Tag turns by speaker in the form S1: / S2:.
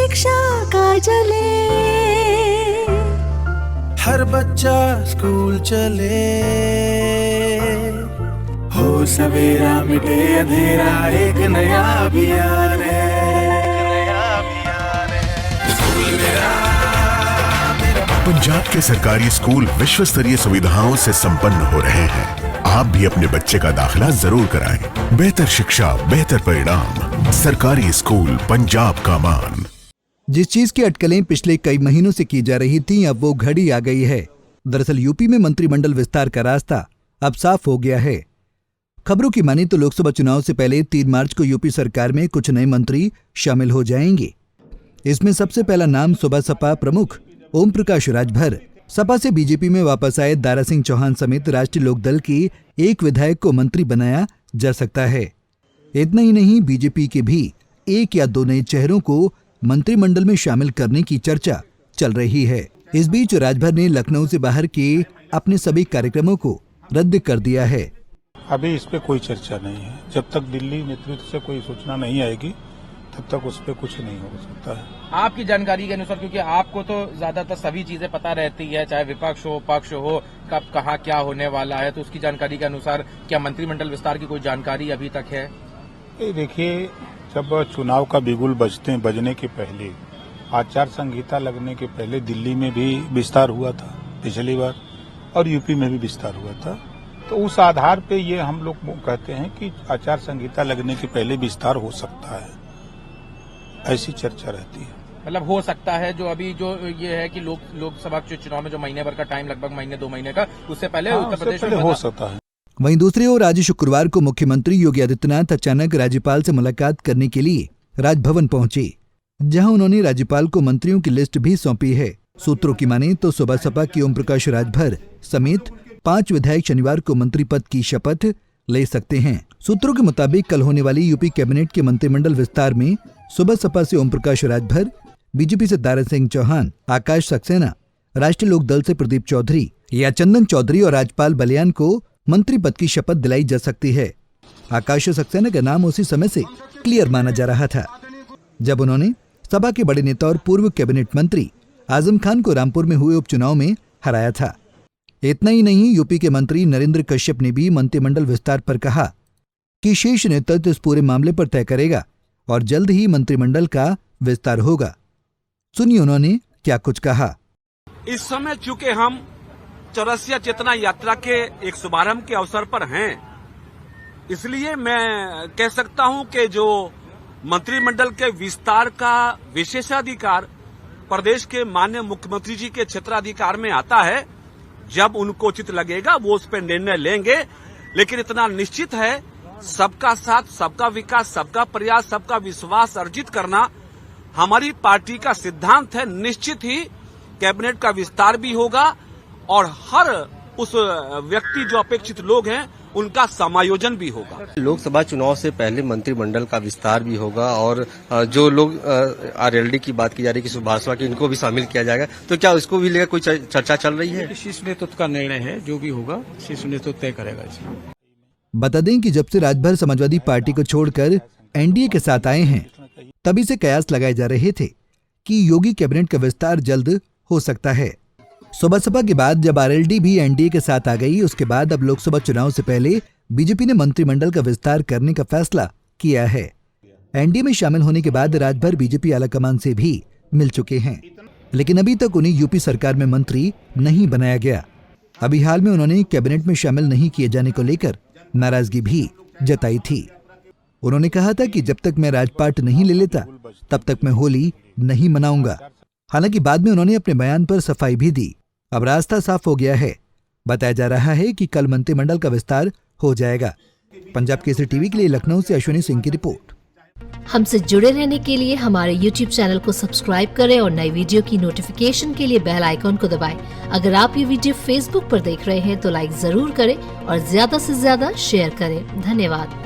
S1: शिक्षा का जले,
S2: हर बच्चा स्कूल चले, हो सवेरा मिटे अंधेरा, एक नया अभियान है, स्कूल मेरा।
S3: पंजाब के सरकारी स्कूल विश्व स्तरीय सुविधाओं से संपन्न हो रहे हैं। आप भी अपने बच्चे का दाखिला जरूर कराएं। बेहतर शिक्षा, बेहतर परिणाम, सरकारी स्कूल पंजाब का मान।
S4: जिस चीज की अटकलें पिछले कई महीनों से की जा रही थीं, अब वो घड़ी आ गई है। दरअसल यूपी में मंत्रिमंडल विस्तार का रास्ता अब साफ हो गया है। खबरों की माने तो लोकसभा चुनाव से पहले 3 मार्च को यूपी सरकार में कुछ नए मंत्री शामिल हो जाएंगे। इसमें सबसे पहला नाम सुबह सपा प्रमुख ओम प्रकाश राजभर, सपा से बीजेपी में वापस आए दारा सिंह चौहान समेत राष्ट्रीय लोकदल की एक विधायक को मंत्री बनाया जा सकता है। इतना ही नहीं, बीजेपी के भी 1 या 2 नए चेहरों को मंत्रिमंडल में शामिल करने की चर्चा चल रही है। इस बीच राजभर ने लखनऊ से बाहर के अपने सभी कार्यक्रमों को रद्द कर दिया है।
S5: अभी इस पे कोई चर्चा नहीं है। जब तक दिल्ली नेतृत्व से कोई सूचना नहीं आएगी तब तक उस पर कुछ नहीं हो सकता है।
S6: आपकी जानकारी के अनुसार, क्योंकि आपको तो ज्यादातर सभी चीजें पता रहती है, चाहे विपक्ष हो पक्ष हो, कब कहाँ क्या होने वाला है, तो उसकी जानकारी के अनुसार क्या मंत्रिमंडल विस्तार की कोई जानकारी अभी तक है?
S5: देखिए, जब चुनाव का बिगुल बजने के पहले, आचार संहिता लगने के पहले दिल्ली में भी विस्तार हुआ था पिछली बार, और यूपी में भी विस्तार हुआ था। तो उस आधार पे ये हम लोग कहते हैं कि आचार संहिता लगने के पहले विस्तार हो सकता है, ऐसी चर्चा रहती है।
S6: मतलब हो सकता है, जो अभी जो ये है कि लोकसभा के चुनाव में जो महीने भर का टाइम, लगभग महीने 2 महीने का, उससे पहले उत्तर प्रदेश में
S5: हो सकता है।
S4: वहीं दूसरी ओर आज शुक्रवार को मुख्यमंत्री योगी आदित्यनाथ अचानक राज्यपाल से मुलाकात करने के लिए राजभवन पहुंचे, जहां उन्होंने राज्यपाल को मंत्रियों की लिस्ट भी सौंपी है। सूत्रों की माने तो सुबह सपा की ओम प्रकाश राजभर समेत 5 विधायक शनिवार को मंत्री पद की शपथ ले सकते हैं। सूत्रों के मुताबिक कल होने वाली यूपी कैबिनेट के मंत्रिमंडल विस्तार में सुबह सपा से ओम प्रकाश राजभर, बीजेपी से दारा सिंह चौहान, आकाश सक्सेना, राष्ट्रीय लोकदल से प्रदीप चौधरी या चंदन चौधरी और राजपाल बलियान को मंत्री पद की शपथ दिलाई जा सकती है। आकाश सक्सेना का नाम उसी समय से क्लियर माना जा रहा था, जब उन्होंने सपा के बड़े नेता और पूर्व कैबिनेट मंत्री आजम खान को रामपुर में हुए उपचुनाव में हराया था। इतना ही नहीं, यूपी के मंत्री नरेंद्र कश्यप ने भी मंत्रिमंडल विस्तार पर कहा कि शीर्ष नेतृत्व इस पूरे मामले पर तय करेगा और जल्द ही मंत्रिमंडल का विस्तार होगा। सुनिए उन्होंने क्या कुछ कहा।
S7: इस समय चूंकि हम चौरसिया चेतना यात्रा के एक शुभारंभ के अवसर पर हैं, इसलिए मैं कह सकता हूं कि जो मंत्रिमंडल के विस्तार का विशेषाधिकार प्रदेश के माननीय मुख्यमंत्री जी के क्षेत्राधिकार में आता है। जब उनको उचित लगेगा वो उस पर निर्णय लेंगे, लेकिन इतना निश्चित है, सबका साथ, सबका विकास, सबका प्रयास, सबका विश्वास अर्जित करना हमारी पार्टी का सिद्धांत है। निश्चित ही कैबिनेट का विस्तार भी होगा और हर उस व्यक्ति जो अपेक्षित लोग हैं उनका समायोजन भी होगा।
S8: लोकसभा चुनाव से पहले मंत्रिमंडल का विस्तार भी होगा और जो लोग आरएलडी की बात की जा रही है कि सुभाषवा की, इनको भी शामिल किया जाएगा, तो क्या इसको भी लेकर कोई चर्चा चल रही है?
S9: शीर्ष नेतृत्व का निर्णय है, जो भी होगा शीर्ष नेतृत्व तय करेगा इसमें।
S4: बता दें कि जब से राजभर समाजवादी पार्टी को छोड़कर एनडीए के साथ आए हैं, तभी से कयास लगाए जा रहे थे कि योगी कैबिनेट का विस्तार जल्द हो सकता है। सुबह सपा के बाद जब आरएलडी भी एनडीए के साथ आ गई, उसके बाद अब लोकसभा चुनाव से पहले बीजेपी ने मंत्रिमंडल का विस्तार करने का फैसला किया है। एनडीए में शामिल होने के बाद राजभर बीजेपी आलाकमान से भी मिल चुके हैं, लेकिन अभी तक उन्हें यूपी सरकार में मंत्री नहीं बनाया गया। अभी हाल में उन्होंने कैबिनेट में शामिल नहीं किए जाने को लेकर नाराजगी भी जताई थी। उन्होंने कहा था कि जब तक मैं राजपाट नहीं ले लेता तब तक मैं होली नहीं मनाऊंगा। हालांकि बाद में उन्होंने अपने बयान पर सफाई भी दी। अब रास्ता साफ हो गया है। बताया जा रहा है कि कल मंत्रिमंडल का विस्तार हो जाएगा। पंजाब केसरी टीवी के लिए लखनऊ से अश्विनी सिंह की रिपोर्ट।
S10: हमसे जुड़े रहने के लिए हमारे YouTube चैनल को सब्सक्राइब करें और नई वीडियो की नोटिफिकेशन के लिए बेल आइकॉन को दबाएं। अगर आप ये वीडियो Facebook पर देख रहे हैं तो लाइक जरूर करें और ज्यादा से ज्यादा शेयर करें। धन्यवाद।